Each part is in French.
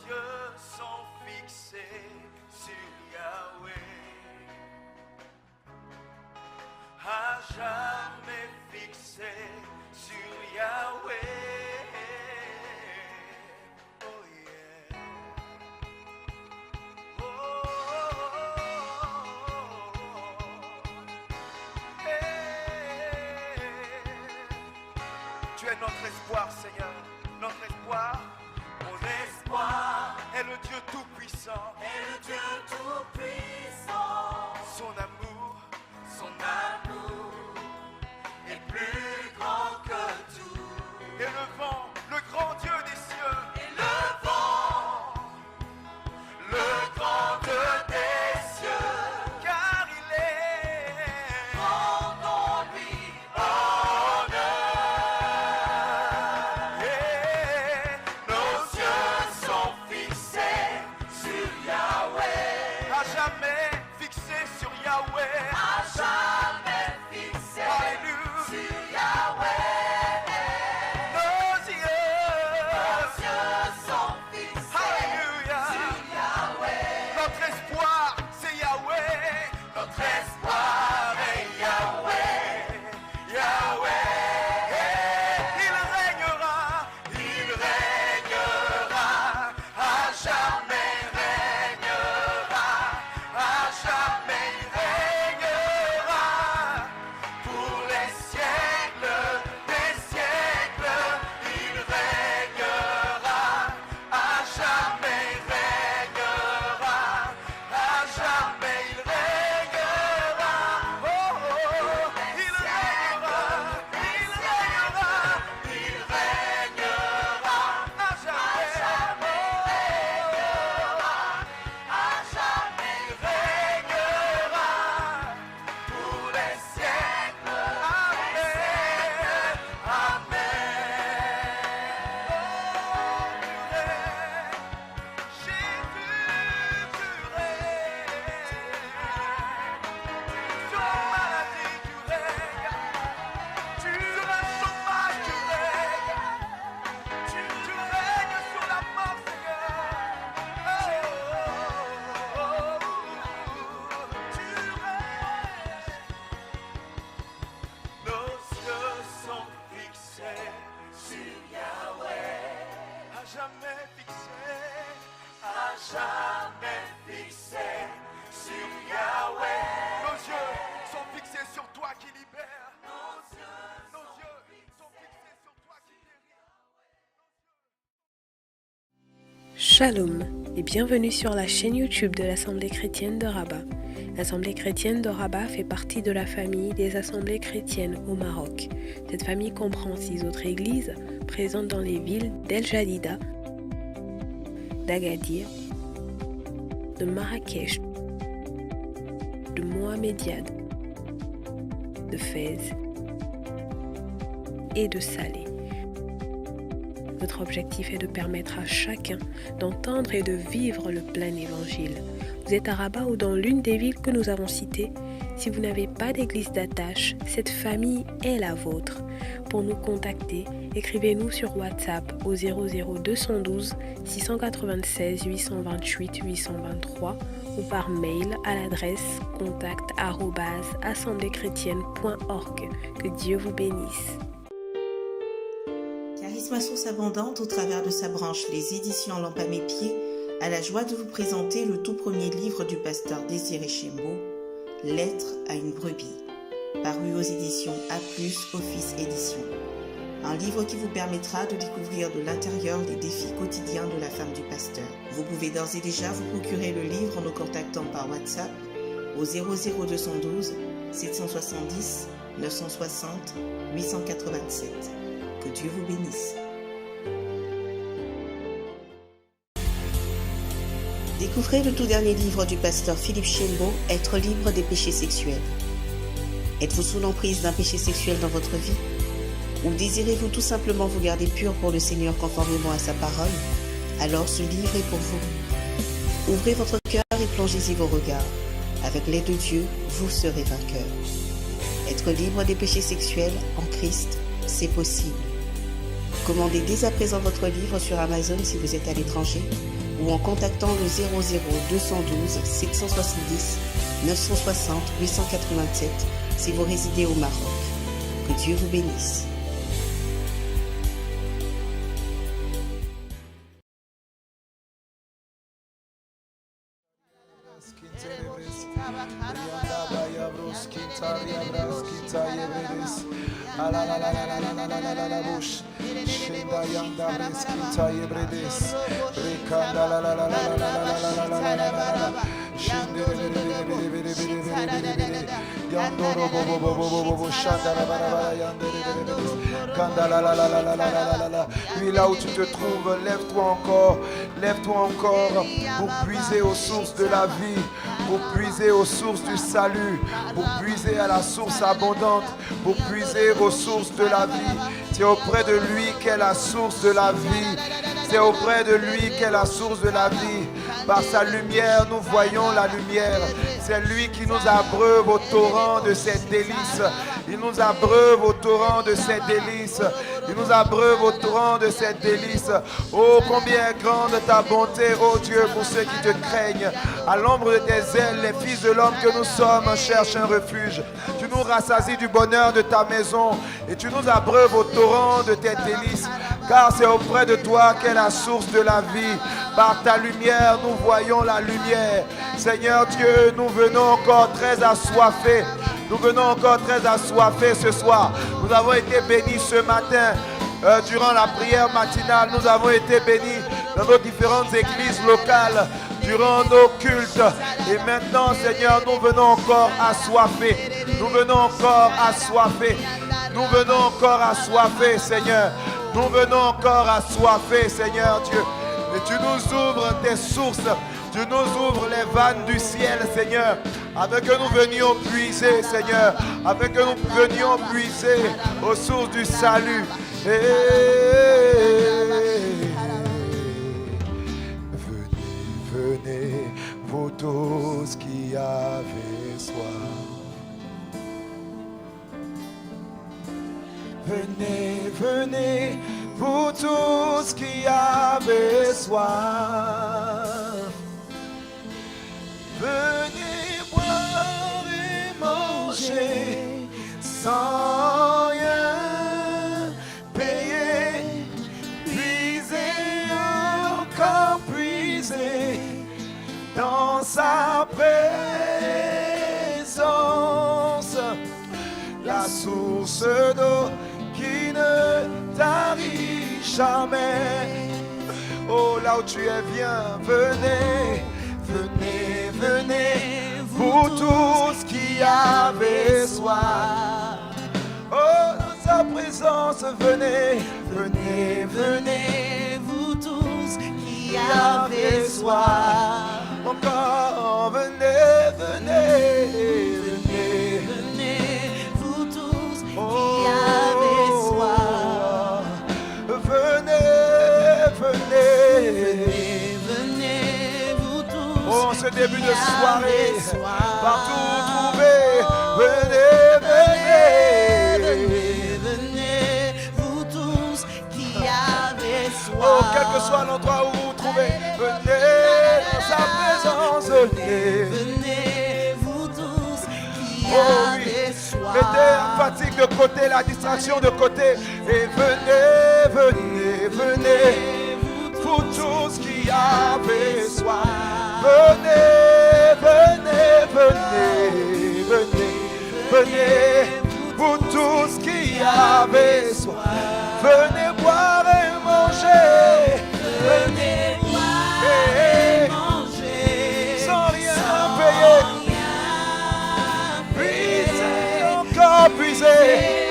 yeux sont fixés sur Yahweh, à jamais fixés sur Yahweh. Oh yeah. Oh, hey. Tu es notre espoir, Seigneur, notre espoir. Mon espoir est le Dieu Tout-Puissant, Son amour est plus grand que tout. Et le vent, le grand Dieu des cieux, le grand Dieu des cieux, car il est. Rendons-lui honneur. Et nos yeux sont fixés sur Yahweh, à jamais fixés sur Yahweh, à jamais fixés. Alléluia. Sur Yahweh. Nos yeux sont fixés. Alléluia. Sur Yahweh. Notre espoir, c'est Yahweh. Notre espoir est Yahweh. Yahweh. Il régnera. À jamais régnera. À jamais régnera. Pour les siècles des siècles, il régnera. À jamais régnera. À jamais il régnera. Oh, oh, il régnera. Il régnera. Il régnera. À jamais. À jamais il régnera. Pour les siècles. Amen. Jésus, tu règnes. Sur la maladie, tu règnes. Sur le chômage, tu règnes. Tu règnes sur la mort, Seigneur. Oh, oh, oh, tu règnes. Nos yeux sont fixés sur Yahweh, à jamais fixés, sur Yahweh. Nos yeux sont fixés sur toi qui libère. Nos yeux sont fixés sur toi qui guérit. Shalom et bienvenue sur la chaîne YouTube de l'Assemblée chrétienne de Rabat. L'Assemblée chrétienne de Rabat fait partie de la famille des assemblées chrétiennes au Maroc. Cette famille comprend 6 autres églises présentes dans les villes d'El Jadida, d'Agadir, de Marrakech, de Mohamediad, de Fès et de Salé. Votre objectif est de permettre à chacun d'entendre et de vivre le plein évangile. Vous êtes à Rabat ou dans l'une des villes que nous avons citées. Si vous n'avez pas d'église d'attache, cette famille est la vôtre. Pour nous contacter, écrivez-nous sur WhatsApp au 00212 696 828 823 ou par mail à l'adresse contact@assembléchrétienne.org. Que Dieu vous bénisse. Charisme Source Abondante, au travers de sa branche Les Éditions Lampe à mes pieds, a la joie de vous présenter le tout premier livre du pasteur Désiré Chembo, Lettre à une brebis, paru aux éditions A+, Office Édition. Un livre qui vous permettra de découvrir de l'intérieur les défis quotidiens de la femme du pasteur. Vous pouvez d'ores et déjà vous procurer le livre en nous contactant par WhatsApp au 00212 770 960 887. Que Dieu vous bénisse. Découvrez le tout dernier livre du pasteur Philippe Chembo, Être libre des péchés sexuels. Êtes-vous sous l'emprise d'un péché sexuel dans votre vie? Ou désirez-vous tout simplement vous garder pur pour le Seigneur conformément à sa parole? Alors ce livre est pour vous. Ouvrez votre cœur et plongez-y vos regards. Avec l'aide de Dieu, vous serez vainqueur. Être libre des péchés sexuels en Christ, c'est possible. Commandez dès à présent votre livre sur Amazon si vous êtes à l'étranger ou en contactant le 00 212 770 960 887 si vous résidez au Maroc. Que Dieu vous bénisse. Oui, là où tu te trouves, lève-toi encore pour puiser aux sources de la vie, pour puiser aux sources du salut, pour puiser à la source abondante, pour puiser aux sources de la vie. C'est auprès de lui qu'est la source de la vie. C'est auprès de lui qu'est la source de la vie. Par sa lumière, nous voyons la lumière. C'est lui qui nous abreuve au torrent de ses délices. Il nous abreuve au torrent de ses délices. Il nous abreuve au torrent de ses délices. Oh, combien est grande ta bonté, oh Dieu, pour ceux qui te craignent. À l'ombre de tes ailes, les fils de l'homme que nous sommes cherchent un refuge. Tu nous rassasies du bonheur de ta maison et tu nous abreuves au torrent de tes délices. Car c'est auprès de toi qu'est la source de la vie. Par ta lumière, nous voyons la lumière. Seigneur Dieu, nous venons encore très assoiffés. Nous venons encore très assoiffés ce soir. Nous avons été bénis ce matin. Durant la prière matinale, nous avons été bénis dans nos différentes églises locales, durant nos cultes. Et maintenant, Seigneur, nous venons encore assoiffés. Nous venons encore assoiffés. Nous venons encore assoiffés, Seigneur. Nous venons encore assoiffés, Seigneur Dieu. Et tu nous ouvres tes sources. Tu nous ouvres les vannes du ciel, Seigneur, afin que nous venions puiser, Seigneur, afin que nous venions puiser aux sources du salut. Venez, venez, vous tous qui avez soif. Venez, venez, vous tous qui avez soif. Venez boire et manger sans rien payer. Puisez encore, puisez dans sa présence. La source d'eau qui ne tarit jamais. Oh, là où tu es, viens, venez. Venez, venez, vous tous qui avez soif. Oh, dans sa présence, venez, venez, venez, vous tous qui avez soif. Encore, venez, venez, venez, venez, vous tous qui avez soif. Venez, venez. Oh, ce début de soirée, partout où trouvez, venez, venez, venez, venez, vous tous qui avez soif. Oh, quel que soit l'endroit où vous trouvez, venez dans sa présence, venez, venez, vous tous qui avez soif. Mettez la fatigue de côté, la distraction de côté, et venez, venez, venez, vous tous qui avez soif. Venez, venez, venez, venez, venez, vous tous qui avez soif. Venez boire et manger. Venez boire et manger. Sans rien payer. Puisez, encore puisez.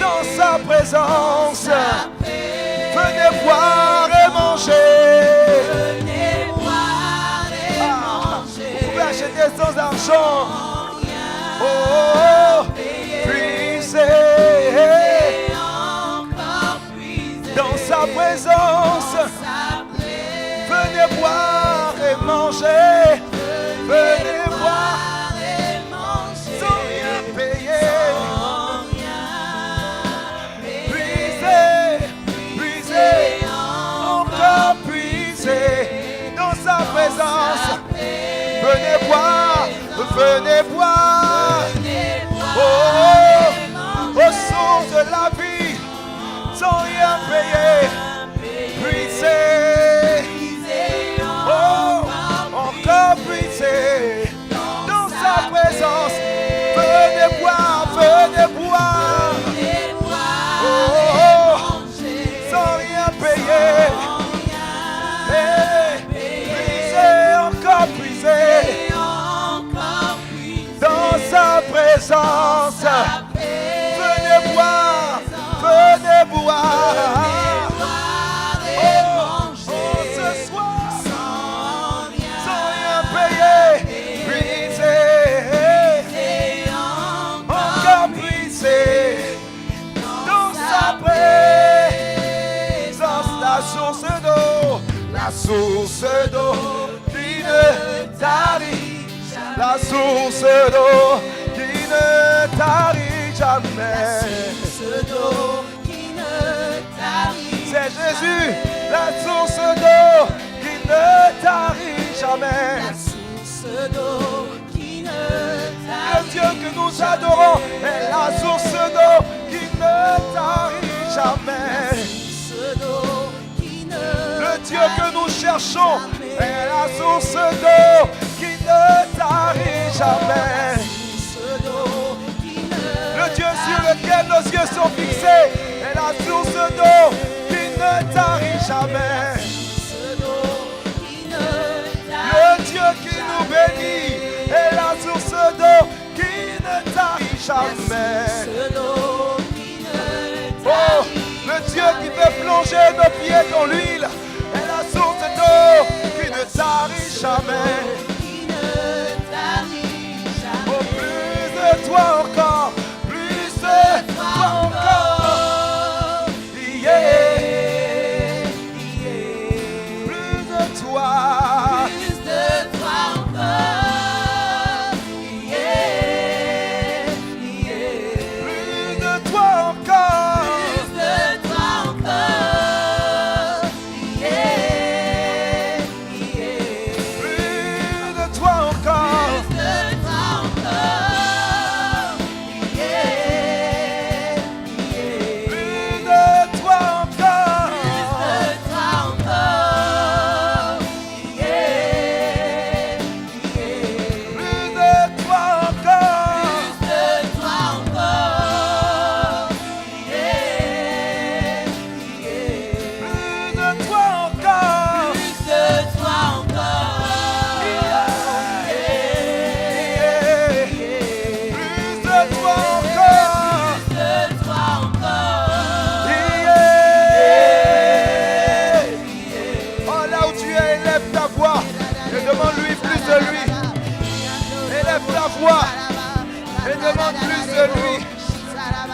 Dans sa présence. Venez boire et manger. Sans argent, oh, puisez dans sa présence. Venez boire et manger. Venez boire et manger sans rien payer. Puisez, puisez, encore venez boire. Aux sources de la vie, sans rien payer. Puisez, encore puisez dans sa présence. Venez boire, sans rien payer. Puisez, encore puisez dans sa présence. Venez boire. Ce soir, sans rien payer, puisez, encore puisez dans sa présence. La source d'eau qui ne tarit, la source d'eau qui ne tarit jamais. C'est Jésus, la source d'eau qui ne tarit jamais. Le Dieu que nous adorons est la source d'eau qui ne tarit jamais. Le Dieu que nous cherchons est la source d'eau qui ne tarit jamais. Le Dieu sur lequel nos yeux sont fixés est la source d'eau qui ne tarit jamais. Le Dieu qui nous bénit est la source d'eau qui ne tarit jamais. Oh, le Dieu qui fait plonger nos pieds dans l'huile est la source d'eau qui ne tarit jamais. Oh, plus de toi encore. Encore, yeah. Plus de toi encore, yeah. Plus de toi encore, yeah. Plus de toi encore. Et demande plus de lui.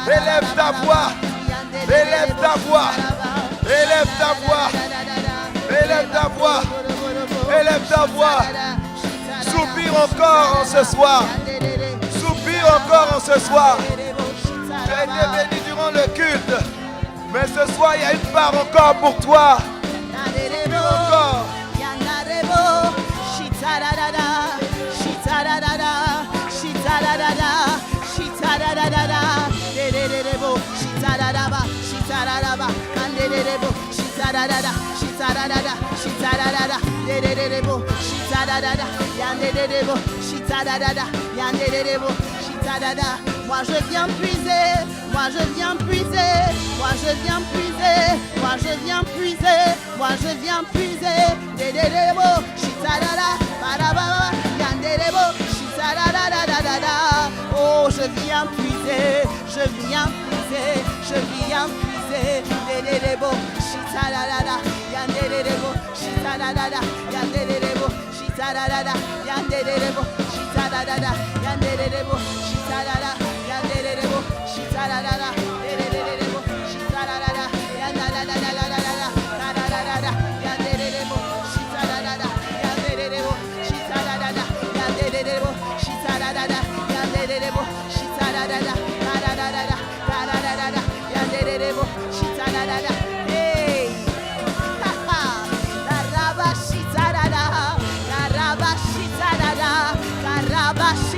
Élève ta voix. Élève ta voix. Élève ta voix. Élève ta voix. Élève ta voix. Soupire encore en ce soir. Soupire encore en ce soir. Tu as été béni durant le culte. Mais ce soir, il y a une part encore pour toi. Encore. Moi je viens puiser, moi je viens puiser, moi je viens puiser, moi je viens puiser, moi je viens puiser. Oh, je viens puiser, je viens puiser, je viens puiser. Hey.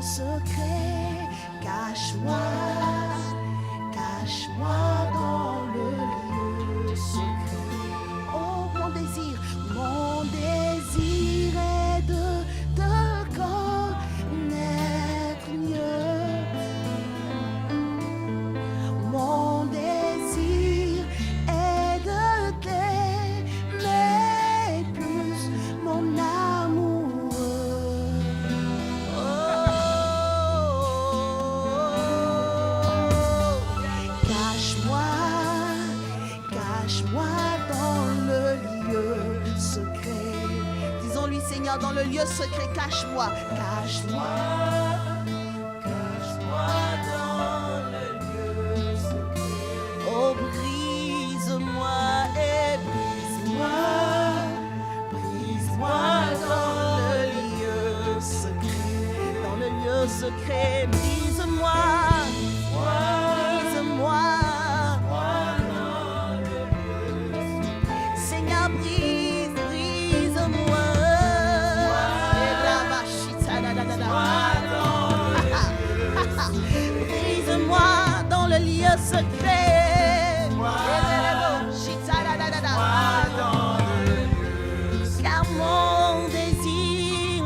Secret, cache-moi, cache-moi dans le lieu secret. Oh, mon désir est de te connaître mieux. Mon désir est de t'aimer plus, mon amoureux. Cache-moi, cache-moi dans le lieu secret. Disons-lui, Seigneur, dans le lieu secret, cache-moi, cache-moi. Cache-moi dans le lieu secret. Oh, brise-moi et brise-moi. Brise-moi dans le lieu secret. Dans le lieu secret, brise-moi. Brise-moi. Seigneur, brise, brise-moi. Brise-moi dans le lieu secret. Car mon désir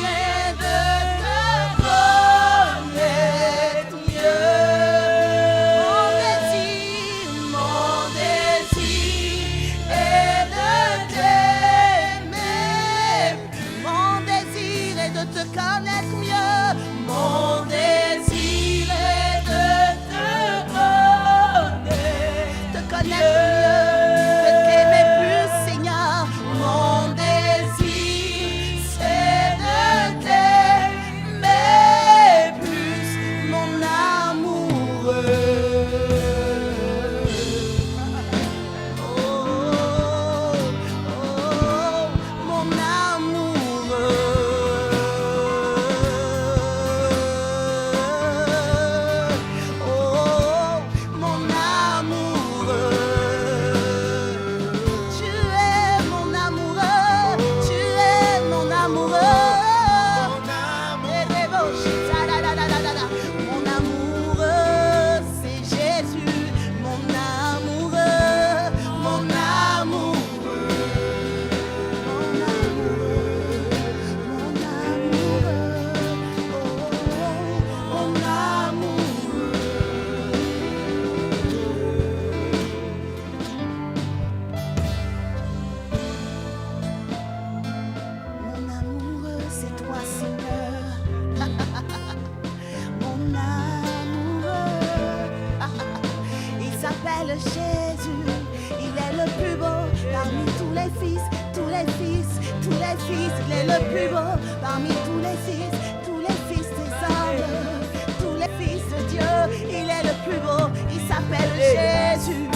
est de te connaître mieux. Mon désir est de t'aimer. Mon désir est de te connaître mieux. Mon désir est de te connaître mieux, de t'aimer plus, Seigneur. Mon désir, c'est de t'aimer plus, mon amoureux. Oh, oh, mon amoureux. Oh, mon amoureux. Tu es mon amoureux. Tu es mon amoureux. Mon amoureux, c'est Jésus. Mon amoureux, mon amoureux. Mon amoureux, mon amoureux. Oh, mon amoureux. Mon amoureux, c'est toi, Seigneur. Mon amoureux. Il s'appelle Jésus. Il est le plus beau parmi tous les fils, tous les fils, tous les fils. Il est le plus beau parmi tous les fils des hommes, tous les fils de Dieu. Il est le plus beau. Il s'appelle Jésus.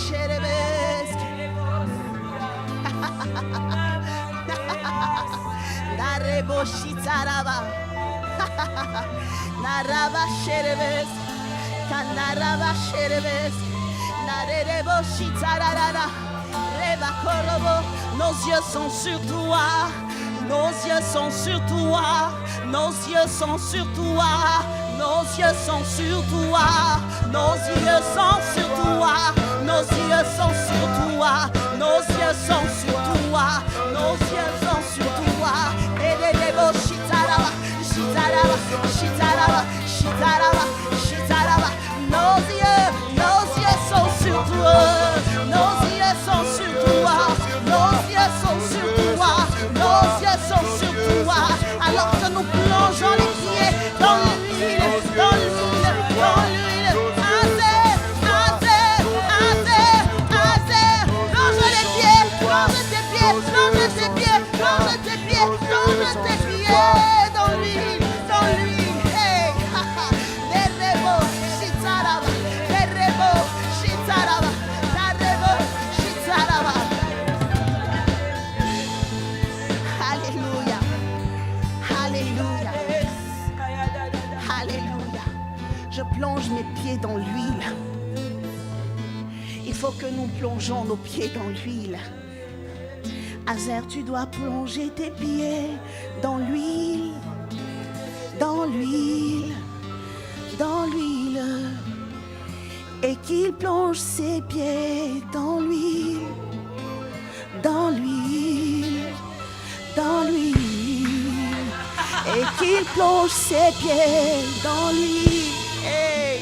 sherebeske. Narebo shitaraba. Naraba sherebeske. Kanaraba sherebeske. Narebo shitarara. Reba korobo. Nos yeux sont sur toi. Nos yeux sont sur toi. Nos yeux sont sur toi. Nos yeux sont sur toi. Nos yeux sont sur toi. Nos yeux sont sur toi. Nos yeux sont sur toi. Nos yeux sont sur toi. Et les beaux shitaraba, shitaraba, shitaraba, shitaraba, shitaraba. Nos yeux sont sur toi. Nos yeux sont sur toi. Nos yeux sont sur toi. Nos yeux sont sur toi. Alors que nous plongeons les pieds dans l'huile, dans l'huile, dans l'huile. Azé, azé, azé, azé. Plonge les pieds, plonge tes pieds, plonge tes pieds, plonge tes pieds, plonge tes pieds dans l'huile, dans l'huile. Hey, derrebo, shitaraba, derrebo, shitaraba, derrebo, shitaraba. Alléluia. Alléluia. Alléluia. Je plonge mes pieds dans l'huile. Il faut que nous plongeons nos pieds dans l'huile. Azer, tu dois plonger tes pieds dans l'huile. Dans l'huile. Dans l'huile. Et qu'il plonge ses pieds dans l'huile. Dans l'huile. Dans l'huile. Et qu'il plonge ses pieds dans l'huile. Hey,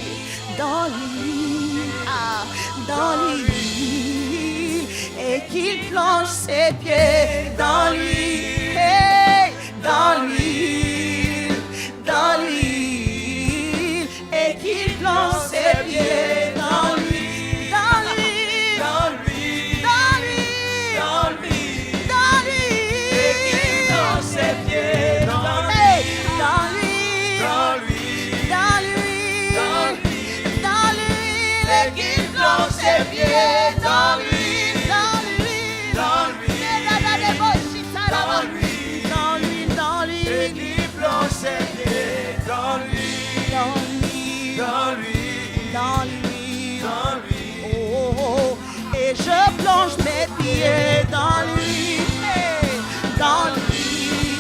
dans l'huile. Ah, dans l'huile. Et qu'il plonge ses pieds dans l'huile. Hey, dans l'huile. Dans l'huile. Et qu'il plonge ses pieds dans l'huile. Dans l'huile. Dans l'huile. Dans l'huile. Dans l'huile. Dans l'huile. Et qu'il plonge ses pieds dans l'huile. Hey, dans l'huile. Dans l'huile. Dans l'huile. Dans l'huile. Et qu'il plonge ses pieds dans l'huile. Dans l'huile. Dans l'huile. Dans l'huile. Dans l'huile. Dans l'huile. Et qu'il plonge ses pieds dans l'huile. Dans l'huile. Dans l'huile. Dans l'huile. Dans l'huile. Oh, oh, oh. Et je plonge mes pieds dans l'huile. Hey, dans l'huile.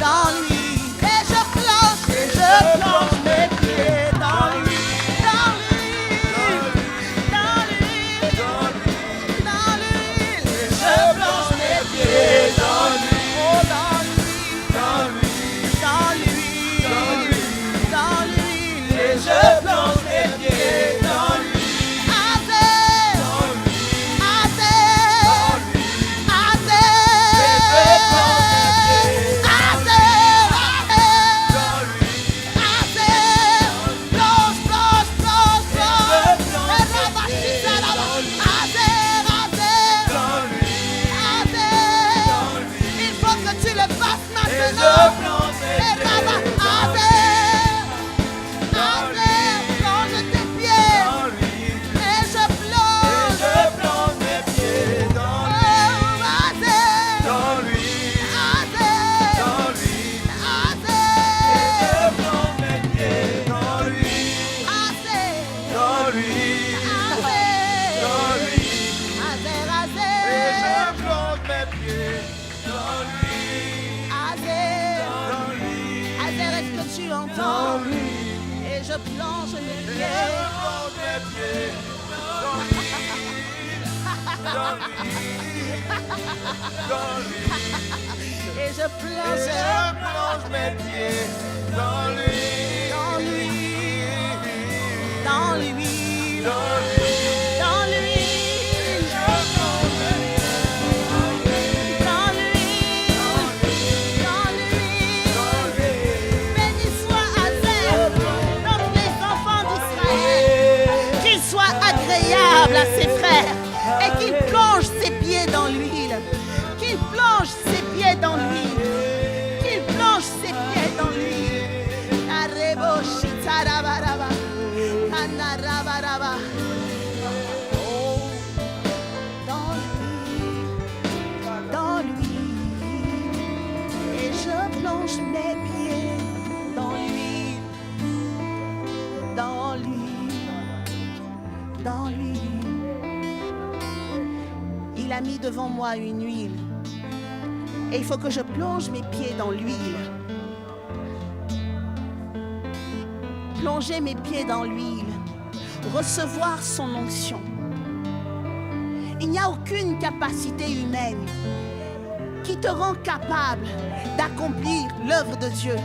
Dans l'huile. Et je plonge mes pieds dans l'huile. Dans l'huile. Dans l'huile. Dans l'huile. Et je plonge mes pieds dans l'huile. Oh, dans l'huile. Dans l'huile. Dans l'huile. Dans l'huile. Et je plonge mes pieds dans l'huile. Azé. Dans l'huile. Azé. Dans l'huile. Azé. Et je plonge mes pieds dans l'huile. Azé. Plonge, plonge, plonge, plonge. Et rabachita là-bas. Azé, azé. Azé. Il faut que tu le fasses maintenant. Et là-bas, azé. Azé, plonge tes pieds. Et je plonge. mes pieds dans Oh, azé. dans l'huile, Azé. dans l'huile. Azé. Je plonge mes pieds dans l'huile, Azé. dans l'huile, Azé. dans l'huile. Azé, Et je azé. plonge mes pieds dans l'huile, Azé. dans l'huile, Azé, est-ce que tu dans entends? l'huile. Et je plonge mes Et je pieds. plonge mes pieds dans l'huile, dans l'huile, dans l'huile. Et je Et plonge je plonge mes pieds dans l'huile, dans l'huile. Dans l'huile. dans l'huile. Dans l'huile. Je plonge mes pieds dans l'huile, Dans l'huile. Dans l'huile. dans l'huile. Béni soit Azé, donc les enfants d'Israël, qu'il soit agréable à ses frères et qu'il plonge ses pieds dans l'huile. Qu'il plonge ses pieds dans l'huile. Qu'il plonge ses pieds dans l'huile. Arebo shitarabaraba, anarabaraba, plonge mes pieds dans l'huile, dans l'huile, dans l'huile. Il a mis devant moi une huile. Et il faut que je plonge mes pieds dans l'huile. Plonger mes pieds dans l'huile. Recevoir son onction. Il n'y a aucune capacité humaine qui te rend capable d'accomplir l'œuvre de Dieu.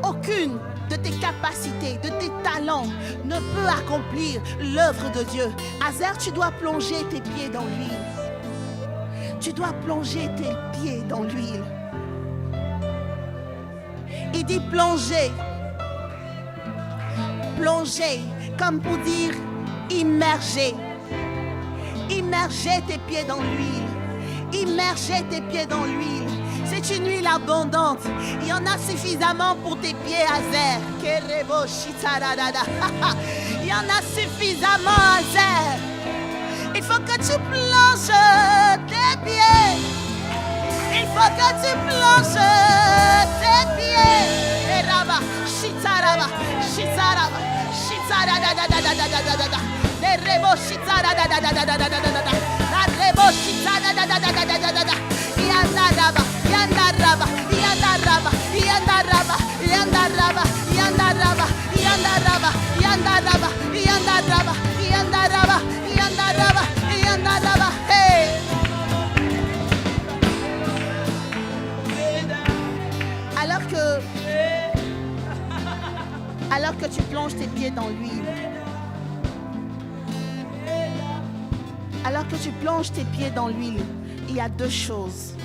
Aucune de tes capacités, de tes talents ne peut accomplir l'œuvre de Dieu. Azer, tu dois plonger tes pieds dans l'huile. Tu dois plonger tes pieds dans l'huile. Il dit plonger. Plonger, comme pour dire immerger. Immerger tes pieds dans l'huile. Immerger tes pieds dans l'huile. C'est une huile abondante. Il y en a suffisamment pour tes pieds, Azer. Il y en a suffisamment, Azer. Il faut que tu plonges tes pieds. Il faut que tu plonges tes pieds. Eraba, shitaraba, shitaraba, shitarada. Nerebo shitarada. Narebo shitarada. Yandaraba, yandaraba, yandaraba, yandaraba, yandaraba, yandaraba, yandaraba, yandaraba, yandaraba, yandaraba, yandaraba, yandaraba. Hey! Alors que tu plonges tes pieds dans l'huile, alors que tu plonges tes pieds dans l'huile, il y a deux choses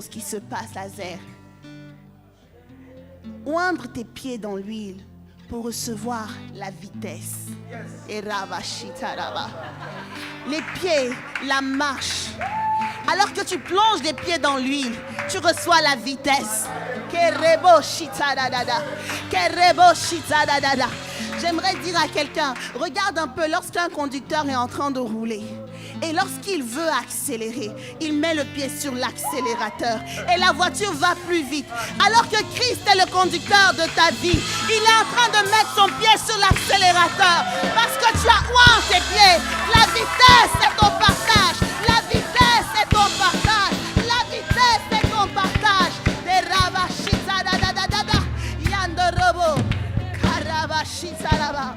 qui se passent, Azer. Oindre tes pieds dans l'huile pour recevoir la vitesse. Et les pieds, la marche. Alors que tu plonges les pieds dans l'huile, tu reçois la vitesse. J'aimerais dire à quelqu'un, regarde un peu lorsqu'un conducteur est en train de rouler. Et lorsqu'il veut accélérer, il met le pied sur l'accélérateur. Et la voiture va plus vite. Alors que Christ est le conducteur de ta vie, il est en train de mettre son pied sur l'accélérateur. Parce que tu as oint tes pieds. La vitesse est ton partage. La vitesse est ton partage. La vitesse est ton partage. Des rabashita da da da da da. Yandorobo. Karabashita là-bas.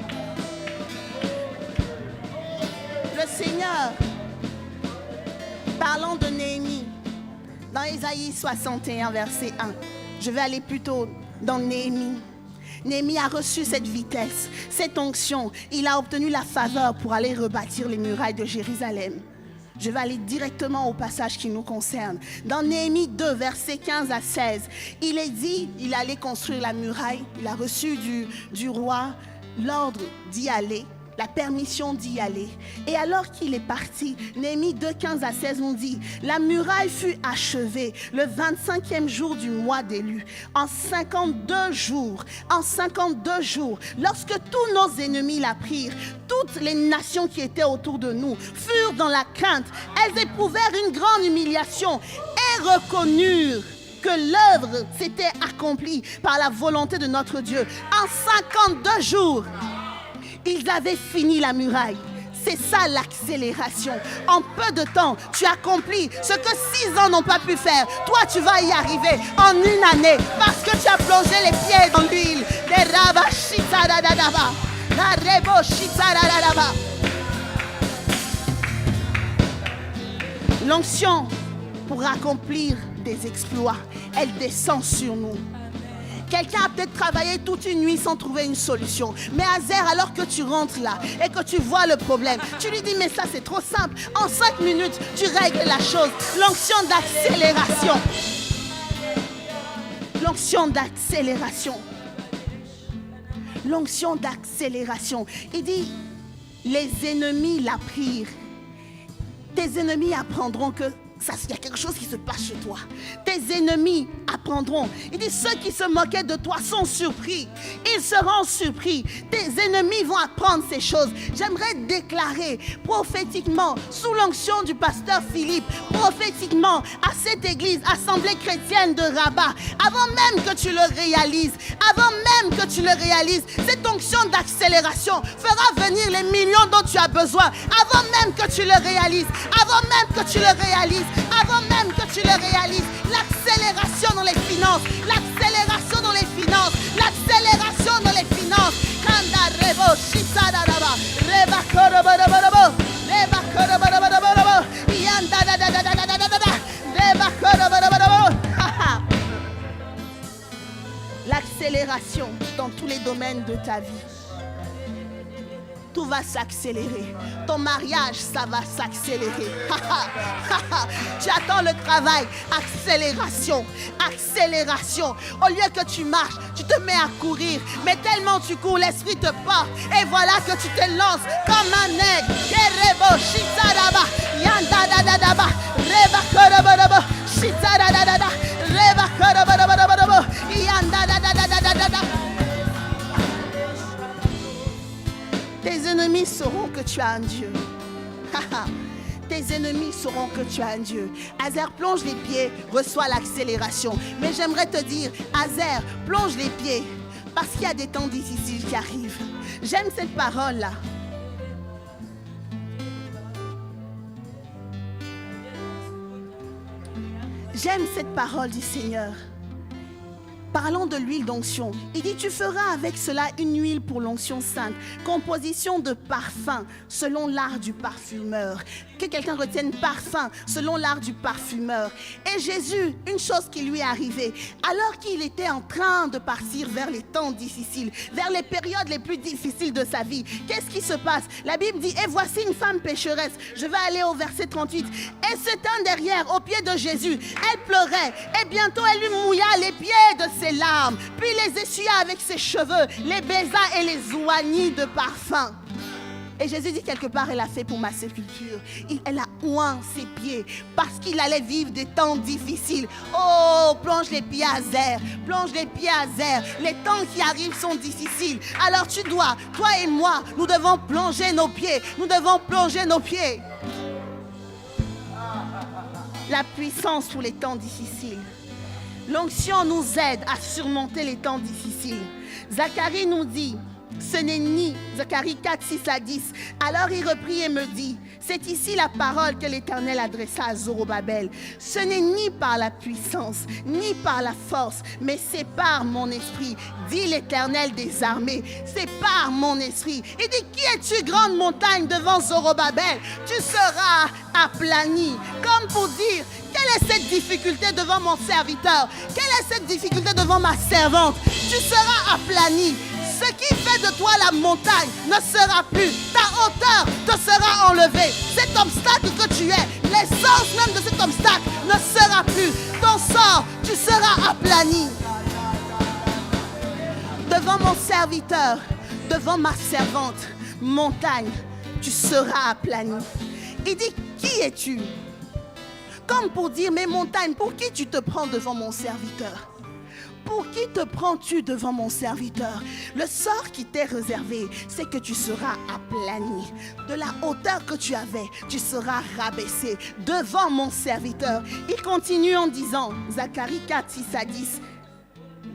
Le Seigneur, parlons de Néhémie, dans Ésaïe 61, verset 1. Je vais aller plutôt dans Néhémie. Néhémie a reçu cette vitesse, cette onction. Il a obtenu la faveur pour aller rebâtir les murailles de Jérusalem. Je vais aller directement au passage qui nous concerne. Dans Néhémie 2, versets 15 à 16, il est dit, il allait construire la muraille. Il a reçu du roi l'ordre d'y aller. La permission d'y aller. Et alors qu'il est parti, Néhémie 2, 15 à 16, on dit, la muraille fut achevée le 25e jour du mois d'élu. En 52 jours, lorsque tous nos ennemis la prirent, toutes les nations qui étaient autour de nous furent dans la crainte. Elles éprouvèrent une grande humiliation et reconnurent que l'œuvre s'était accomplie par la volonté de notre Dieu. En 52 jours, ils avaient fini la muraille. C'est ça l'accélération. En peu de temps, tu accomplis ce que 6 ans n'ont pas pu faire. Toi, tu vas y arriver en une année parce que tu as plongé les pieds dans l'huile. L'onction pour accomplir des exploits, elle descend sur nous. Quelqu'un a peut-être travaillé toute une nuit sans trouver une solution. Mais Azer, alors que tu rentres là et que tu vois le problème, tu lui dis, mais ça c'est trop simple. En 5 minutes, tu règles la chose. L'onction d'accélération. L'onction d'accélération. L'onction d'accélération. Il dit, les ennemis la prirent. Tes ennemis apprendront que il y a quelque chose qui se passe chez toi. Tes ennemis apprendront. Il dit, ceux qui se moquaient de toi sont surpris. Ils seront surpris. Tes ennemis vont apprendre ces choses. J'aimerais déclarer prophétiquement, sous l'onction du pasteur Philippe, prophétiquement à cette église, assemblée chrétienne de Rabat, avant même que tu le réalises, cette onction d'accélération fera venir les millions dont tu as besoin, avant même que tu le réalises, l'accélération dans les finances, Kanda rebo shitaraba, reba koroboroborobo, reba koroboroborobo, yanda da da da da da da da, reba koroboroborobo. L'accélération dans tous les domaines de ta vie. Tout va s'accélérer. Ton mariage, ça va s'accélérer. Tu attends le travail. Accélération. Au lieu que tu marches, tu te mets à courir. Mais tellement tu cours, l'esprit te porte. Et voilà que tu te lances comme un aigle. Kerebo, shitaraba, yandadadadaba, reba koroborabo, shitaradadada, reba koroboroborobo, yandadadadadada. Tes ennemis sauront que tu as un Dieu. Tes ennemis sauront que tu as un Dieu. Azer, plonge les pieds, reçois l'accélération. Mais j'aimerais te dire, Azer, plonge les pieds, parce qu'il y a des temps difficiles qui arrivent. J'aime cette parole-là. J'aime cette parole du Seigneur. Parlons de l'huile d'onction. Il dit, tu feras avec cela une huile pour l'onction sainte, composition de parfum selon l'art du parfumeur. Que quelqu'un retienne parfum selon l'art du parfumeur. Et Jésus, une chose qui lui est arrivée, alors qu'il était en train de partir vers les temps difficiles, vers les périodes les plus difficiles de sa vie, qu'est-ce qui se passe? La Bible dit, et voici une femme pécheresse. Je vais aller au verset 38. Et se tint derrière, aux pieds de Jésus. Elle pleurait, et bientôt elle lui mouilla les pieds de ses larmes, puis les essuya avec ses cheveux, les baisa et les oignit de parfum. Et Jésus dit quelque part, elle a fait pour ma sépulture. Elle a oint ses pieds parce qu'il allait vivre des temps difficiles. Oh, plonge les pieds à Azer, plonge les pieds à Azer. Les temps qui arrivent sont difficiles. Alors tu dois, toi et moi, nous devons plonger nos pieds. La puissance pour les temps difficiles. L'onction nous aide à surmonter les temps difficiles. Zacharie nous dit, ce n'est ni, Zacharie 4, 6 à 10. Alors il reprit et me dit, c'est ici la parole que l'Éternel adressa à Zorobabel. Ce n'est ni par la puissance, ni par la force, mais c'est par mon esprit, dit l'Éternel des armées. C'est par mon esprit. Il dit, qui es-tu, grande montagne, devant Zorobabel? Tu seras aplani. Comme pour dire, quelle est cette difficulté devant mon serviteur? Quelle est cette difficulté devant ma servante? Tu seras aplani. Ce qui fait de toi la montagne ne sera plus. Ta hauteur te sera enlevée. Cet obstacle que tu es, l'essence même de cet obstacle ne sera plus. Ton sort, tu seras aplani. Devant mon serviteur, devant ma servante, montagne, tu seras aplani. Il dit, qui es-tu? Comme pour dire, mais montagne, pour qui tu te prends devant mon serviteur? Pour qui te prends-tu devant mon serviteur? Le sort qui t'est réservé, c'est que tu seras aplani. De la hauteur que tu avais, tu seras rabaissé devant mon serviteur. Il continue en disant, Zacharie 4, 6 à 10,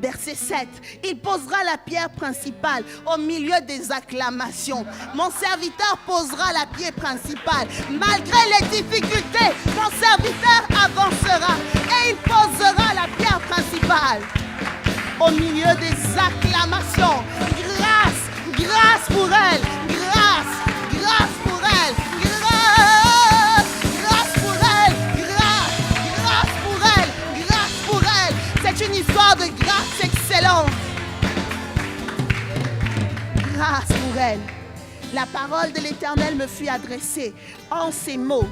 verset 7, il posera la pierre principale au milieu des acclamations. Mon serviteur posera la pierre principale. Malgré les difficultés, mon serviteur avancera et il posera la pierre principale. Au milieu des acclamations. Grâce pour elle. Grâce pour elle. Grâce pour elle. C'est une histoire de grâce excellente. Grâce pour elle. La parole de l'Éternel me fut adressée en ces mots.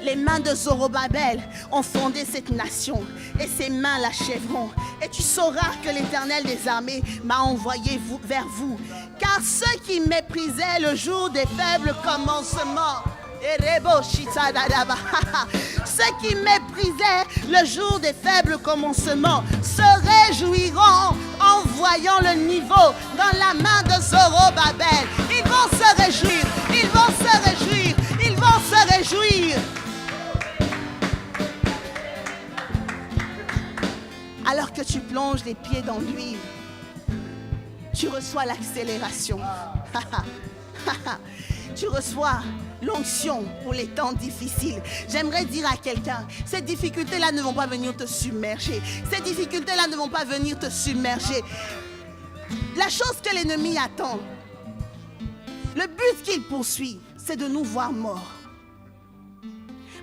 Les mains de Zorobabel ont fondé cette nation et ses mains l'achèveront. Et tu sauras que l'Éternel des armées m'a envoyé vers vous. Car ceux qui méprisaient le jour des faibles commencements Ceux qui méprisaient le jour des faibles commencements se réjouiront en voyant le niveau dans la main de Zorobabel. Ils vont se réjouir, ils vont se réjouir, ils vont se réjouir. Alors que tu plonges les pieds dans l'huile, tu reçois l'accélération. Tu reçois l'onction pour les temps difficiles. J'aimerais dire à quelqu'un, ces difficultés-là ne vont pas venir te submerger. Ces difficultés-là ne vont pas venir te submerger. La chose que l'ennemi attend, le but qu'il poursuit, c'est de nous voir morts.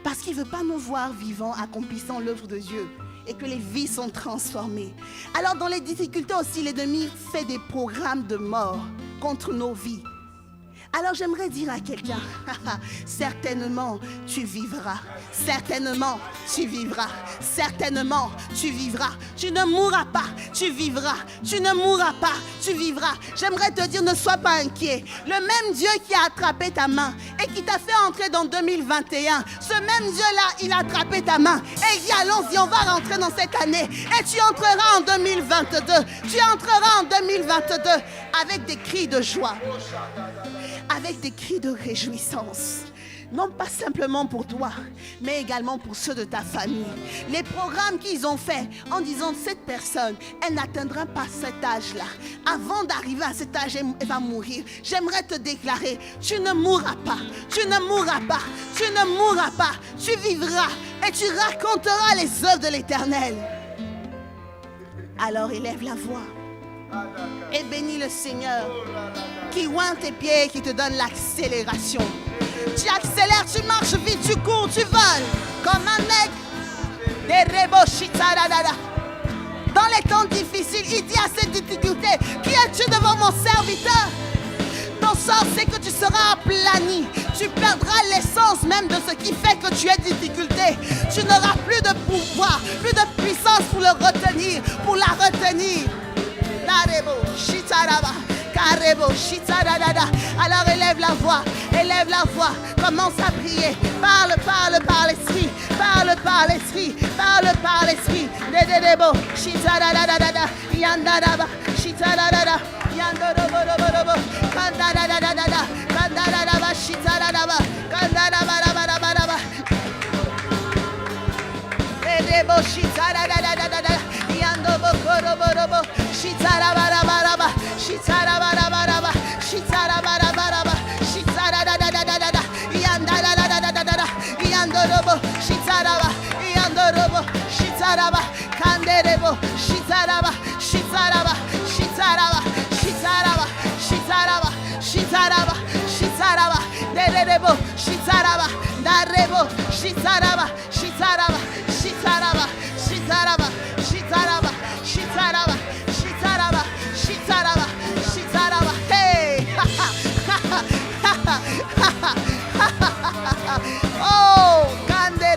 Parce qu'il ne veut pas nous voir vivants, accomplissant l'œuvre de Dieu. Et que les vies sont transformées. Alors dans les difficultés aussi, l'ennemi fait des programmes de mort contre nos vies. Alors j'aimerais dire à quelqu'un, certainement tu vivras, certainement tu vivras, certainement tu vivras. Tu ne mourras pas, tu vivras, tu ne mourras pas, tu vivras. J'aimerais te dire, ne sois pas inquiet. Le même Dieu qui a attrapé ta main et qui t'a fait entrer dans 2021, ce même Dieu-là, il a attrapé ta main et il dit, allons-y, on va rentrer dans cette année et tu entreras en 2022. Tu entreras en 2022 avec des cris de joie, avec des cris de réjouissance. Non pas simplement pour toi, mais également pour ceux de ta famille. Les programmes qu'ils ont faits en disant, cette personne, elle n'atteindra pas cet âge-là. Avant d'arriver à cet âge, elle va mourir. J'aimerais te déclarer, tu ne mourras pas, tu ne mourras pas, tu ne mourras pas. Tu vivras et tu raconteras les œuvres de l'Éternel. Alors élève la voix et bénis le Seigneur qui oint tes pieds et qui te donne l'accélération. Tu accélères, tu marches vite, tu cours, tu voles comme un aigle. Dans les temps difficiles, il dit à cette difficulté, qui es-tu devant mon serviteur? Ton sort, c'est que tu seras aplani. Tu perdras l'essence même de ce qui fait que tu es difficulté. Tu n'auras plus de pouvoir, plus de puissance pour le retenir, pour la retenir. Alors élève la voix, commence à prier, parle par l'esprit, parle par l'esprit, parle par l'esprit. Oh, Kanderebo.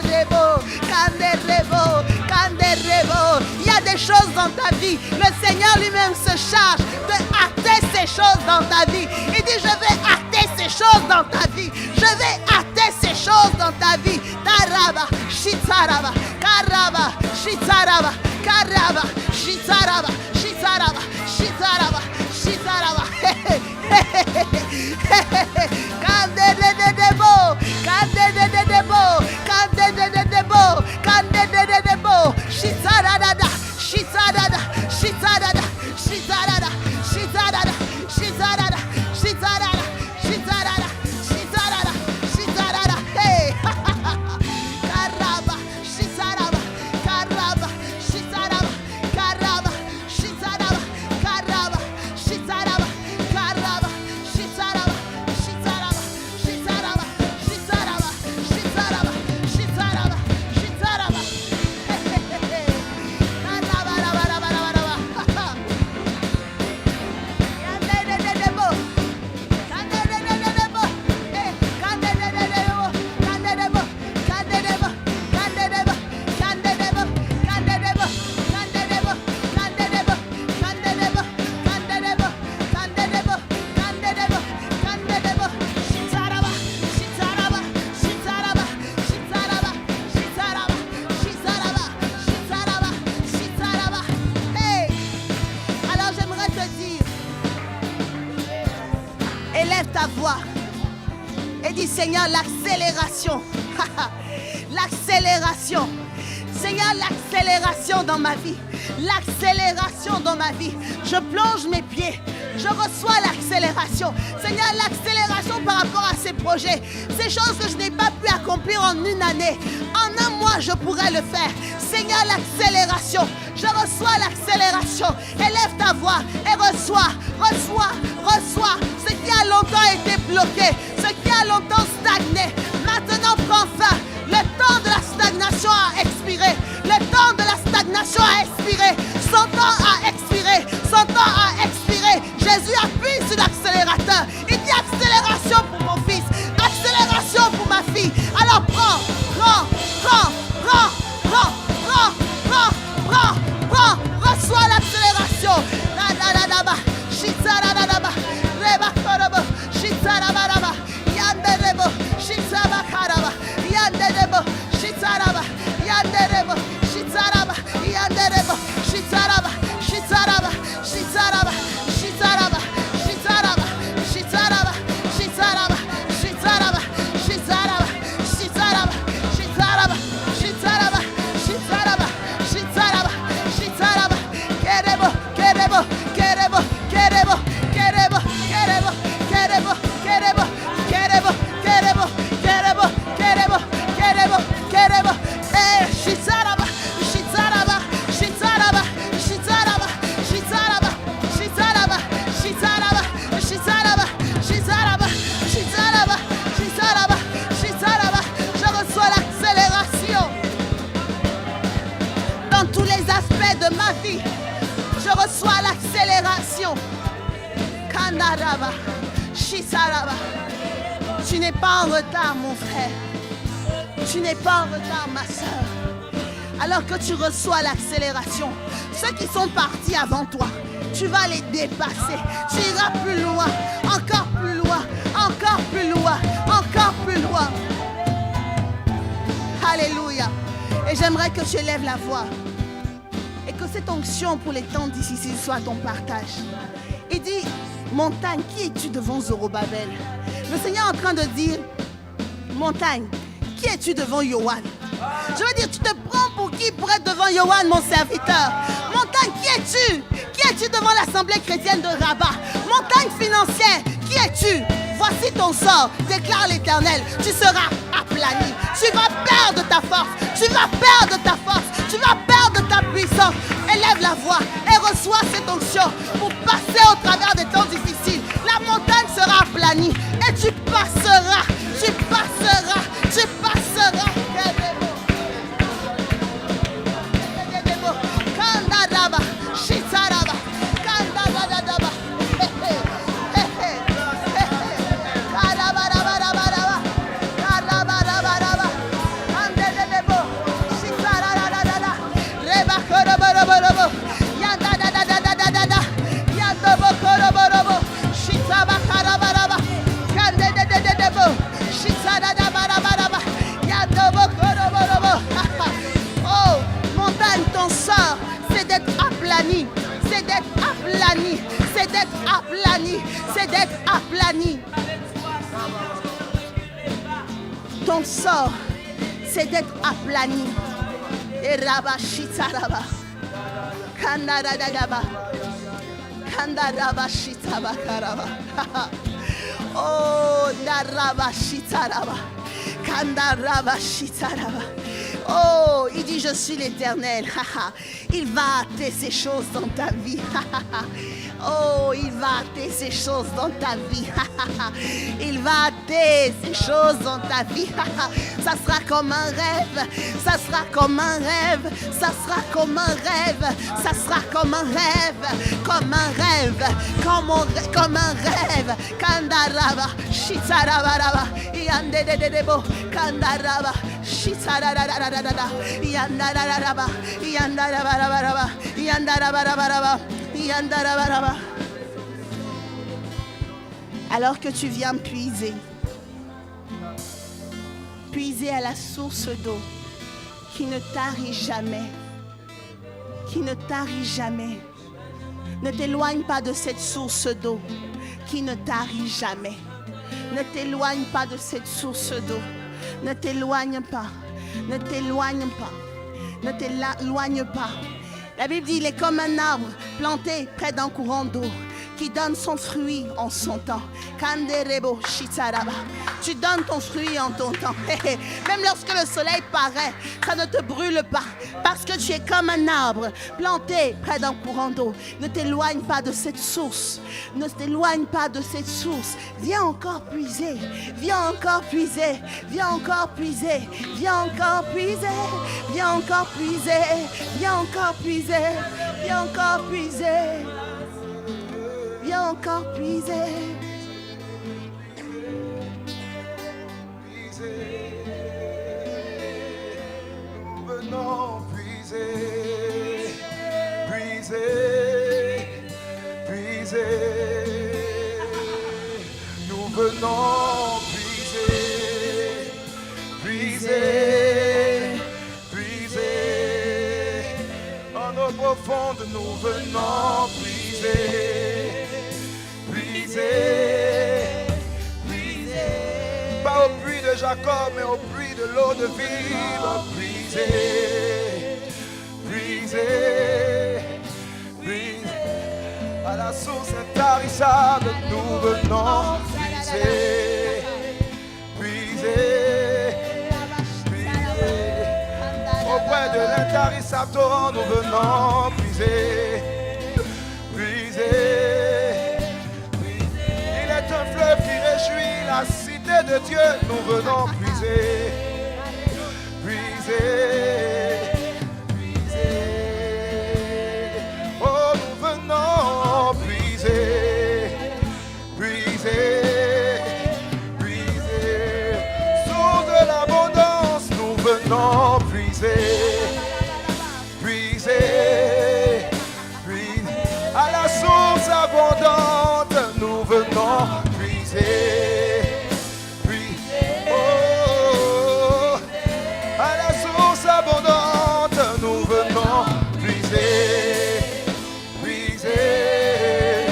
Il y a des choses dans ta vie. Le Seigneur lui-même se charge de acter ces choses dans ta vie. Il dit, je vais acter ces choses dans ta vie. Je vais acter ces choses dans ta vie. Taraba, shitaraba, karaba, shitaraba, karaba, shitaraba, shitaraba, shitaraba, shitaraba. Seigneur, l'accélération. L'accélération. Seigneur, l'accélération dans ma vie. L'accélération dans ma vie. Je plonge mes pieds. Je reçois l'accélération. Seigneur, l'accélération par rapport à ces projets. Ces choses que je n'ai pas pu accomplir en une année. En un mois, je pourrais le faire. Seigneur, l'accélération. Je reçois l'accélération. Élève ta voix et reçois, reçois, reçois. Ce qui a longtemps été bloqué, ce qui a longtemps stagné, maintenant prend fin. Le temps de la stagnation a expiré. Le temps de la stagnation a expiré. Son temps a expiré. Son temps a expiré. Jésus appuie sur l'accélérateur. Il dit accélération pour mon fils. Accélération pour ma fille. Alors prends, prends, prends, prends, prends, prends, prends, prends, prends. Reçois l'accélération. Je reçois l'accélération. Kandaraba, Shisaraba. Tu n'es pas en retard, mon frère. Tu n'es pas en retard, ma soeur. Alors que tu reçois l'accélération, ceux qui sont partis avant toi, tu vas les dépasser. Tu iras plus loin, encore plus loin, encore plus loin, encore plus loin. Alléluia. Et j'aimerais que tu élèves la voix. Et que cette onction pour les temps difficiles soit ton partage. Il dit, montagne, qui es-tu devant Zorobabel? Le Seigneur est en train de dire, montagne, qui es-tu devant Yohan? Je veux dire, tu te prends pour qui pour être devant Yohan, mon serviteur? Montagne, qui es-tu? Qui es-tu devant l'Assemblée chrétienne de Rabat? Montagne financière, qui es-tu? Voici ton sort, déclare l'Éternel. Tu seras aplani. Tu vas perdre ta force. Tu vas perdre ta force. Tu vas perdre ta puissance. Élève la voix et reçois cette onction pour passer au travers des temps difficiles. La montagne sera aplanie et tu passeras. Tu passeras. Tu passeras. Kandaraba, Shitaraba, Kandaraba. Oh, montagne, ton sort, c'est d'être aplani, c'est d'être aplani, c'est d'être aplani, c'est d'être aplani. Ton sort, c'est d'être aplani. Et Rabba Shitaraba, Kandaradaba, Kandaraba Shitaba Karaba. Oh, Naraba Shitaraba, Kandaraba Shitaraba. Oh, il dit, je suis l'Éternel. Il va hâter ces choses dans ta vie. Oh, il va hâter ces choses dans ta vie. Il va hâter ces choses dans ta vie. Ça sera comme un rêve. Ça sera comme un rêve. Ça sera comme un rêve. Ça sera comme un rêve. Comme un rêve. Comme un rêve. Kandaraba, Shitarabaraba, Yandedebo, Kandaraba, Shitararararara, Yandararaba, Yandarabaraba, Yandarabaraba, Yandarabaraba. Alors que tu viens puiser à la source d'eau qui ne tarit jamais, qui ne tarit jamais. Ne t'éloigne pas de cette source d'eau qui ne tarit jamais. Ne t'éloigne pas de cette source d'eau. Ne t'éloigne pas. Ne t'éloigne pas. Ne t'éloigne pas. La Bible dit, il est comme un arbre planté près d'un courant d'eau qui donne son fruit en son temps. Kanderebo shitaraba. Tu donnes ton fruit en ton temps. Même lorsque le soleil paraît, ça ne te brûle pas. Parce que tu es comme un arbre planté près d'un courant d'eau. Ne t'éloigne pas de cette source. Ne t'éloigne pas de cette source. Viens encore puiser. Viens encore puiser. Viens encore puiser. Viens encore puiser. Viens encore puiser. Viens encore puiser. Viens encore puiser. Viens encore puiser. Nous venons puiser, puiser, puiser. Nous venons puiser, puiser, puiser. En eau profonde, nous venons puiser, puiser, puiser. Pas au puits de Jacob, mais au puits de l'eau de vie. Puiser, puiser, puiser. À la source intarissable, nous venons puiser, puiser, puiser. Auprès de l'intarissable torrent, nous venons puiser, puiser, puiser. Il est un fleuve qui réjouit la cité de Dieu, nous venons puiser, puiser, puiser. Oh, nous venons puiser, puiser, puiser. Source de l'abondance, nous venons puiser, puiser, puiser. À la source abondante, nous venons puiser, puiser. Oh, à la source abondante, nous venons puiser, puiser,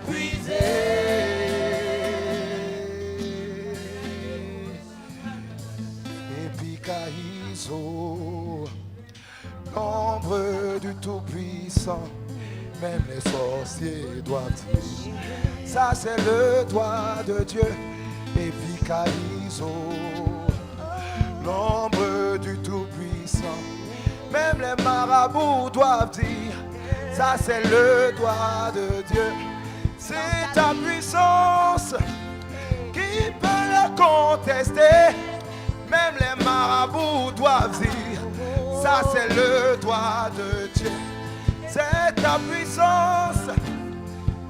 puiser. Epikaïso, l'ombre du Tout-Puissant, même les sorciers doivent dire, ça c'est le doigt de Dieu. Epikaïso, l'ombre du Tout-Puissant, même les marabouts doivent dire, ça c'est le doigt de Dieu. C'est ta puissance qui peut le contester. Même les marabouts doivent dire, ça c'est le doigt de Dieu. C'est ta puissance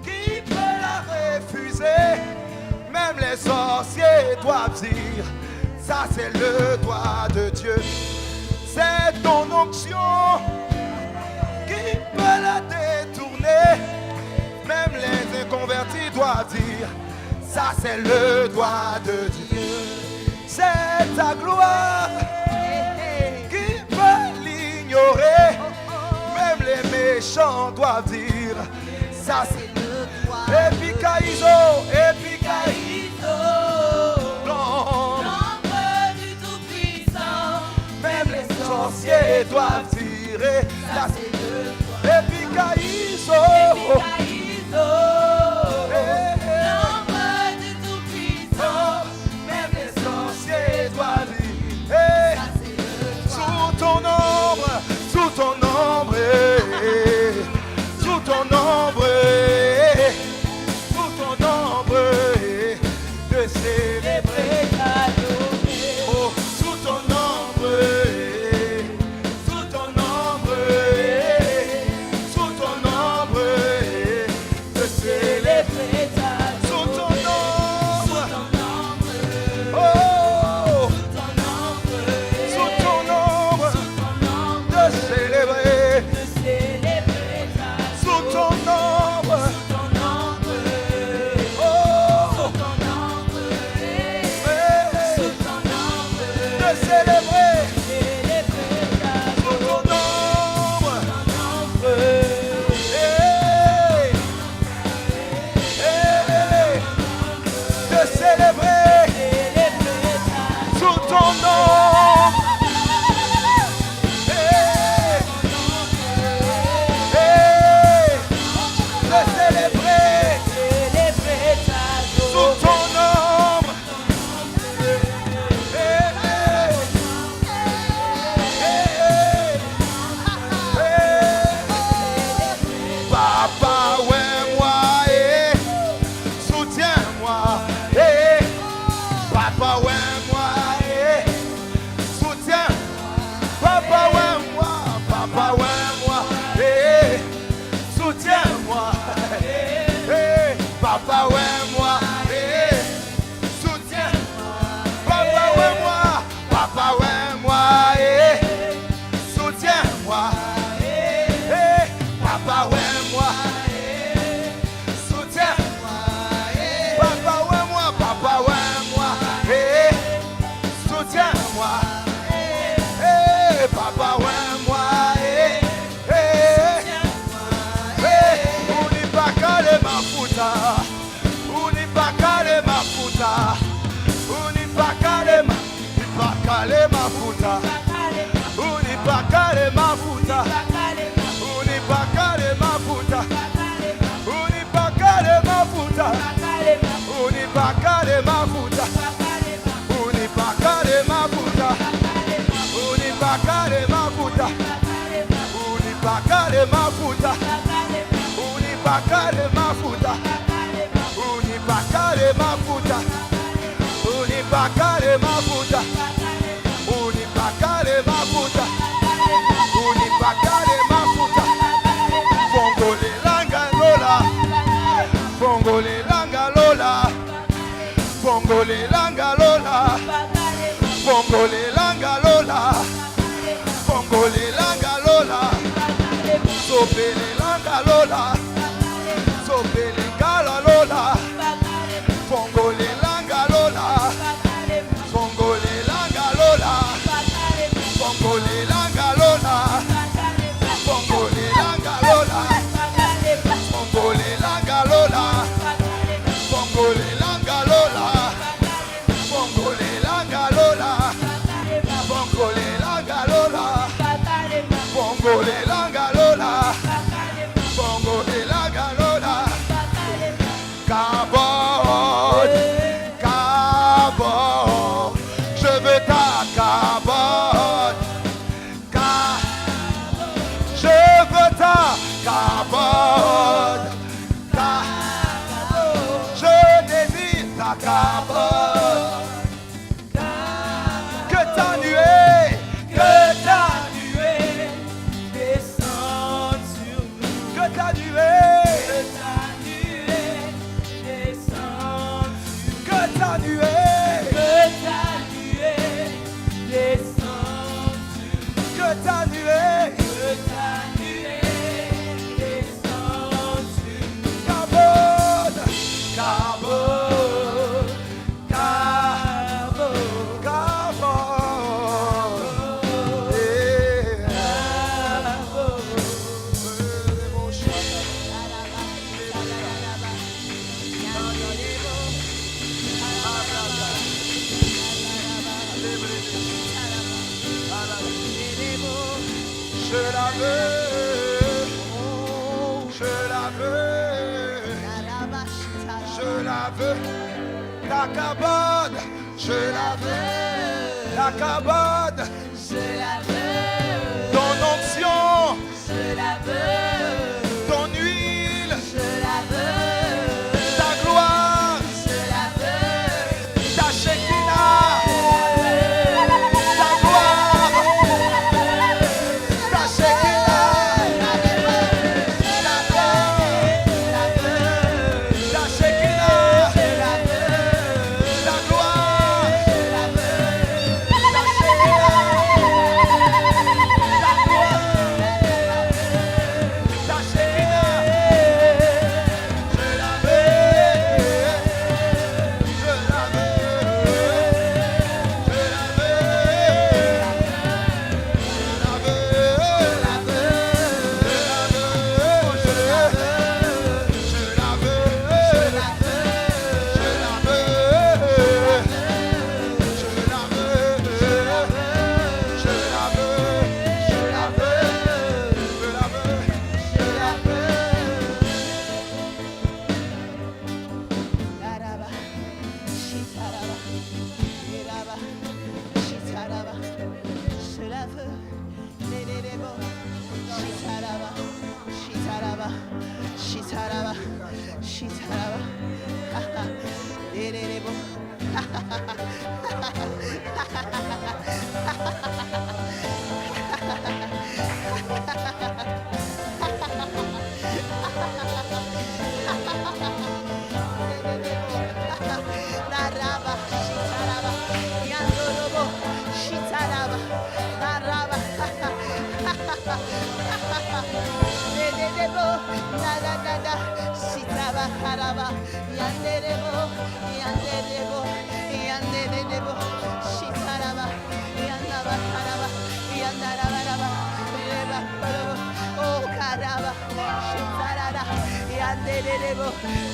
qui peut la refuser. Même les sorciers doivent dire, ça c'est le doigt de Dieu. C'est ton onction qui peut la détourner. Même les inconvertis doivent dire, ça c'est le doigt de Dieu. C'est ta gloire qui peut l'ignorer. Même les méchants doivent dire, ça c'est le doigt. Epikaïso, Epikaïso, l'ombre du Tout-Puissant. Même les sorciers doivent dire, ça c'est le doigt. Epikaïso, Epikaïso, l'ombre du Tout-Puissant. Même les sorciers doivent dire, ça c'est le doigt. Sous ton ombre, sous ton ombre, sous ton ombre, sous ton ombre, de célébrer ta journée. Oh, sous ton ombre, sous ton ombre, sous ton ombre, de célébrer ta journée. Sous ton ombre, oh, sous ton ombre, de célébrer. Sous ton ombre, oh, de célébrer. Sous ton ombre, hey, hey, de célébrer. mafuta, unipakale mafuta, unipakale mafuta, unipakale mafuta, unipakale mafuta, unipakale mafuta, unipakale mafuta, unipakale mafuta, unipakale mafuta, unipakale mafuta, unipakale mafuta, unipakale mafuta, unipakale mafuta. Fongole langa lola, fongole langa lola, fongole langa lola, fongole langa lola, fongole langa lola, sopele langa lola, sopele gala lola, fongole langa lola, fongole langa lola, fongole langa lola, fongole langa lola, fongole langa lola, fongole langa lola, fongole langa lola, fongole langa lola, fongole langa lola, fongole langa lola. Cabot, cabot, je veux ta cabot, je veux ta cabot, je désire ta cabot, que ta nuée descende sur nous, que ta nuée descende, que ta nuée descende, que ta nuée descende sur nous. Cabot, cabot, cabot, cabot, je la veux, je la veux, je la veux, ta cabane, je la veux, ta cabane, Je la veux, ton onction, je la veux, ton huile, je la veux, ta gloire, je la veux, ta Shekinah, ta gloire, ta Shekinah, ta Shekinah, ta gloire,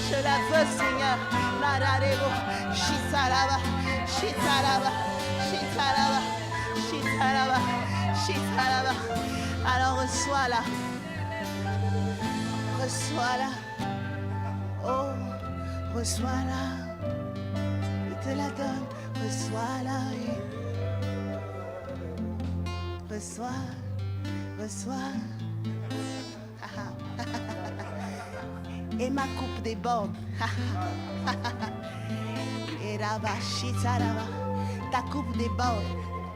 Je la veux, Seigneur. Shitaraba, shitaraba, shitaraba, shitaraba. Alors reçois-la. Reçois-la. Oh, reçois-la. Il te la donne. Reçois-la. Reçois. Reçois. Et ma coupe déborde. Et là-bas, ta coupe déborde.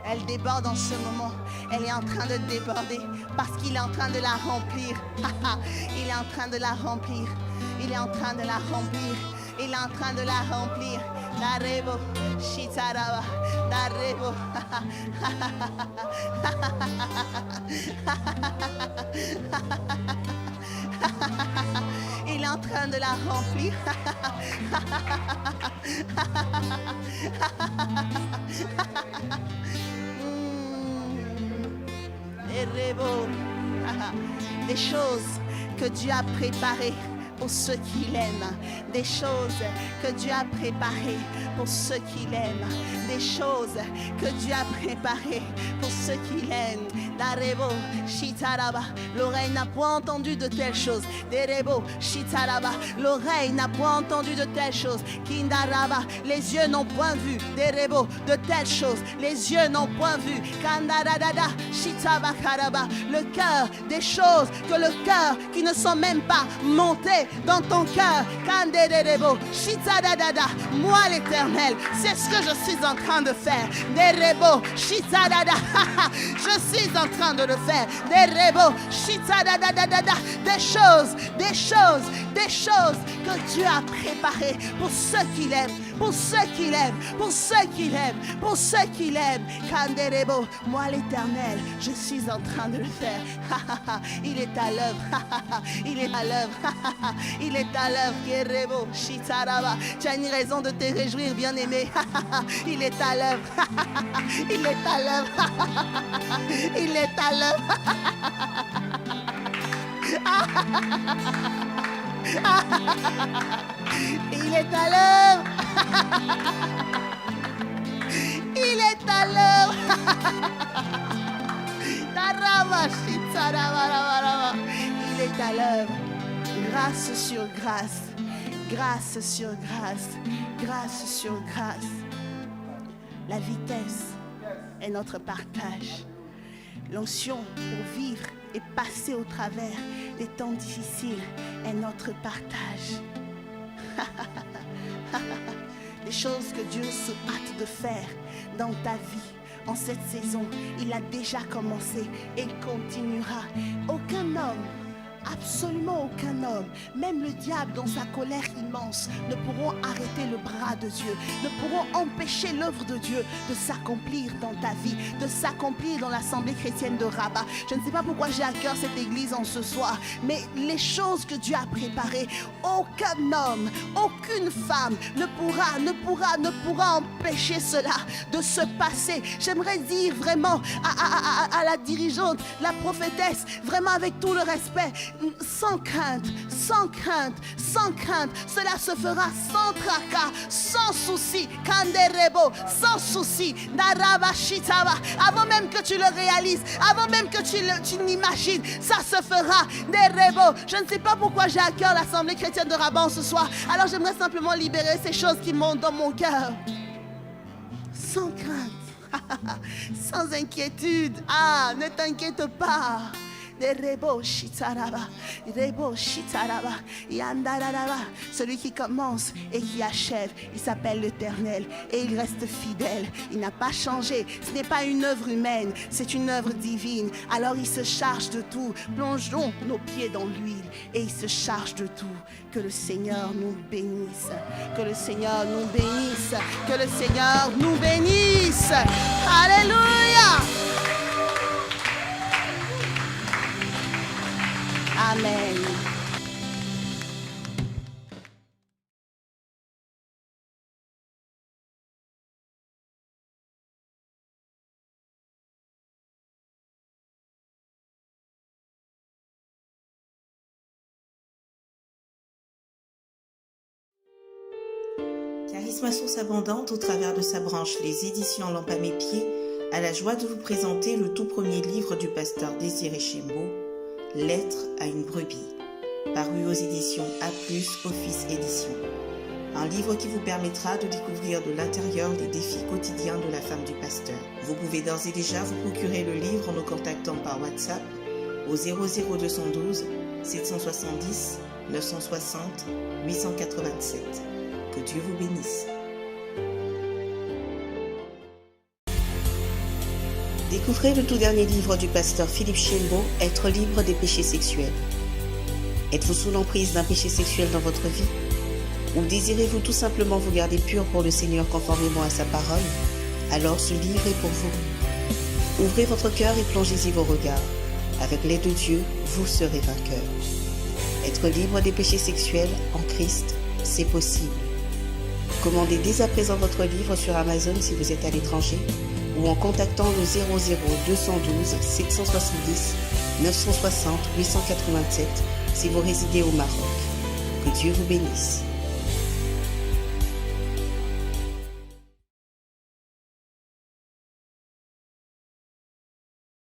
Elle déborde en ce moment. Elle est en train de déborder parce qu'il est en train de la remplir. Il est en train de la remplir. Il est en train de la remplir. Il est en train de la remplir. Darebo, shitaraba, darebo. Il est en train de la remplir. Des choses que Dieu a préparées pour ceux qui l'aiment. Des choses que Dieu a préparées pour ceux qui l'aiment. Des choses que Dieu a préparées pour ceux qui l'aiment. Darebo, shitaraba. L'oreille n'a point entendu de telles choses. Derebo, shitaraba. L'oreille n'a point entendu de telles choses. Kindaraba. Les yeux n'ont point vu. Derebo, de telles choses. Les yeux n'ont point vu. Kandaradada, shitabakaraba. Le cœur, des choses que le cœur qui ne sont même pas montées dans ton cœur. Kanderebo, shitadadada. Moi l'Éternel, c'est ce que je suis en train de faire. Derebo, shitadada. Je suis en train de le faire. Derebo, shitadadadada. Des choses que Dieu a préparées pour ceux qui l'aiment, pour ceux qui l'aiment, pour ceux qui l'aiment, pour ceux qui l'aiment. Kanderebo, moi l'Éternel, je suis en train de le faire. Il est à l'œuvre. Il est à l'œuvre. Il est à l'œuvre. Kerebo, shitaraba. Tu as une raison de te réjouir, bien-aimé. Il est à l'œuvre. Il est à l'œuvre. Il est à l'œuvre. Il est à l'œuvre. Il est à l'œuvre. Il est à l'œuvre. Grâce sur grâce. Grâce sur grâce. Grâce sur grâce. La vitesse est notre partage. L'onction pour vivre et passer au travers des temps difficiles est notre partage. Des choses que Dieu se hâte de faire dans ta vie. En cette saison, il a déjà commencé et il continuera. Aucun homme, absolument aucun homme, même le diable dans sa colère immense, ne pourront arrêter le bras de Dieu, ne pourront empêcher l'œuvre de Dieu de s'accomplir dans ta vie, de s'accomplir dans l'Assemblée chrétienne de Rabat. Je ne sais pas pourquoi j'ai à cœur cette église en ce soir, mais les choses que Dieu a préparées, aucun homme, aucune femme ne pourra empêcher cela de se passer. J'aimerais dire vraiment à la dirigeante, la prophétesse, vraiment avec tout le respect, sans crainte, sans crainte, sans crainte. Cela se fera sans tracas, sans souci. Kanderebo, sans souci. Narabashitaba. Avant même que tu le réalises, avant même que tu l'imagines, ça se fera. Derebo. Je ne sais pas pourquoi j'ai à cœur l'Assemblée chrétienne de Rabat ce soir. Alors j'aimerais simplement libérer ces choses qui montent dans mon cœur. Sans crainte, sans inquiétude. Ah, ne t'inquiète pas. Celui qui commence et qui achève, il s'appelle l'Éternel et il reste fidèle. Il n'a pas changé. Ce n'est pas une œuvre humaine, c'est une œuvre divine. Alors il se charge de tout. Plongeons nos pieds dans l'huile et il se charge de tout. Que le Seigneur nous bénisse. Que le Seigneur nous bénisse. Que le Seigneur nous bénisse. Alléluia. Amen. Charisme à source abondante au travers de sa branche Les Éditions Lampe à mes pieds a la joie de vous présenter le tout premier livre du pasteur Désiré Chembo, Lettre à une brebis, paru aux éditions A+, Office Édition. Un livre qui vous permettra de découvrir de l'intérieur les défis quotidiens de la femme du pasteur. Vous pouvez d'ores et déjà vous procurer le livre en nous contactant par WhatsApp au 00212 770 960 887. Que Dieu vous bénisse. Découvrez le tout dernier livre du pasteur Philippe Chembo, Être libre des péchés sexuels. Êtes-vous sous l'emprise d'un péché sexuel dans votre vie? Ou désirez-vous tout simplement vous garder pur pour le Seigneur conformément à sa parole? Alors ce livre est pour vous. Ouvrez votre cœur et plongez-y vos regards. Avec l'aide de Dieu, vous serez vainqueur. Être libre des péchés sexuels en Christ, c'est possible. Commandez dès à présent votre livre sur Amazon si vous êtes à l'étranger ou en contactant le 00212 770 960 887 si vous résidez au Maroc. Que Dieu vous bénisse.